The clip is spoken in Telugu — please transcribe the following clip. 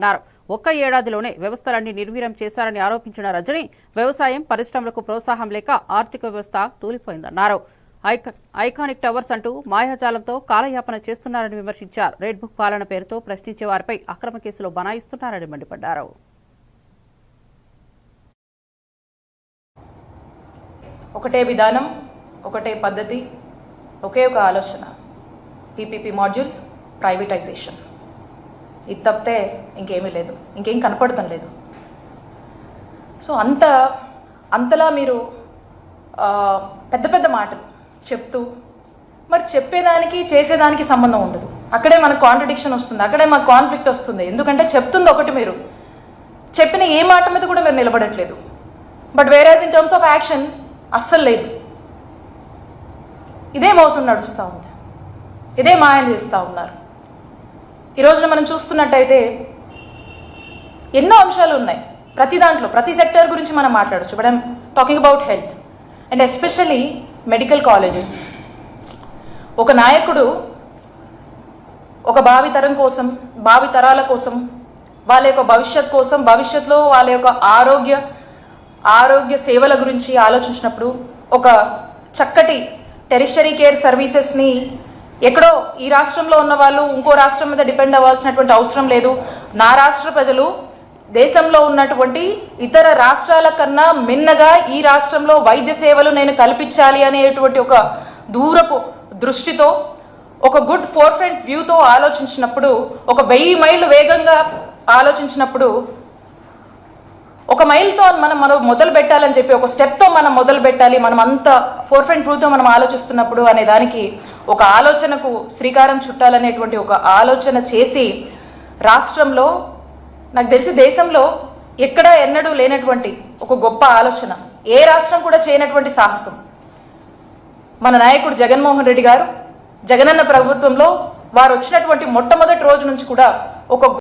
అన్నారు. ఒక్క ఏడాదిలోనే వ్యవస్థలన్నీ నిర్వీర్యం చేశారని ఆరోపించిన రజని వ్యవసాయం పరిశ్రమలకు ప్రోత్సాహం లేక ఆర్థిక వ్యవస్థ తూలిపోయిందన్నారు. ఐకానిక్ టవర్స్ అంటూ మాయాజాలంతో కాలయాపన చేస్తున్నారని విమర్శించారు. రెడ్ బుక్ పాలన పేరుతో ప్రశ్నించే వారిపై అక్రమ కేసులు బనాయిస్తున్నారని మండిపడ్డారు. ఒకటే విధానం, ఒకటే పద్ధతి, ఒకే ఒక ఆలోచన, పీపీపీ మాడ్యూల్, ప్రైవేటైజేషన్. ఇది తప్పితే ఇంకేమీ లేదు, ఇంకేం కనపడటం లేదు. సో అంతలా మీరు పెద్ద పెద్ద మాటలు చెప్తూ మరి చెప్పేదానికి చేసేదానికి సంబంధం ఉండదు. అక్కడే మనకు కాంట్రడిక్షన్ వస్తుంది, అక్కడే మాకు కాన్ఫ్లిక్ట్ వస్తుంది. ఎందుకంటే చెప్తుంది ఒకటి, మీరు చెప్పిన ఏ మాట మీద కూడా మీరు నిలబడట్లేదు. బట్ వేరేజ్ ఇన్ టర్మ్స్ ఆఫ్ యాక్షన్ అస్సలు లేదు. ఇదే మోసం నడుస్తూ ఉంది, ఇదే మాయం చేస్తూ ఉన్నారు. ఈ రోజున మనం చూస్తున్నట్టయితే ఎన్నో అంశాలు ఉన్నాయి. ప్రతి దాంట్లో ప్రతి సెక్టర్ గురించి మనం మాట్లాడచ్చు. But I'm talking about health and especially medical colleges. ఒక నాయకుడు ఒక భావితరం కోసం, భావితరాల కోసం, వాళ్ళ యొక్క భవిష్యత్ కోసం, భవిష్యత్తులో వాళ్ళ యొక్క ఆరోగ్య సేవల గురించి ఆలోచించినప్పుడు ఒక చక్కటి టెరిషరీ కేర్ సర్వీసెస్ని ఎక్కడో ఈ రాష్ట్రంలో ఉన్న వాళ్ళు ఇంకో రాష్ట్రం మీద డిపెండ్ అవ్వాల్సినటువంటి అవసరం లేదు. నా రాష్ట్ర ప్రజలు దేశంలో ఉన్నటువంటి ఇతర రాష్ట్రాల కన్నా మిన్నగా ఈ రాష్ట్రంలో వైద్య సేవలు నేను కల్పించాలి అనేటువంటి ఒక దూరపు దృష్టితో, ఒక గుడ్ ఫోర్ ఫ్రంట్ వ్యూతో ఆలోచించినప్పుడు, ఒక 1000 మైళ్ళు వేగంగా ఆలోచించినప్పుడు, ఒక మైల్తో మనం మొదలు పెట్టాలని చెప్పి ఒక స్టెప్తో మనం మొదలు పెట్టాలి, మనం అంత ఫోర్ ఫ్రంట్ వ్యూతో మనం ఆలోచిస్తున్నప్పుడు అనే దానికి ఒక ఆలోచనకు శ్రీకారం చుట్టాలనేటువంటి ఒక ఆలోచన చేసి రాష్ట్రంలో, నాకు తెలిసి దేశంలో ఎక్కడా ఎన్నడూ లేనటువంటి ఒక గొప్ప ఆలోచన, ఏ రాష్ట్రం కూడా చేయనటువంటి సాహసం మన నాయకుడు జగన్మోహన్ రెడ్డి గారు, జగనన్న ప్రభుత్వంలో వారు వచ్చినటువంటి మొట్టమొదటి రోజు నుంచి కూడా ఒక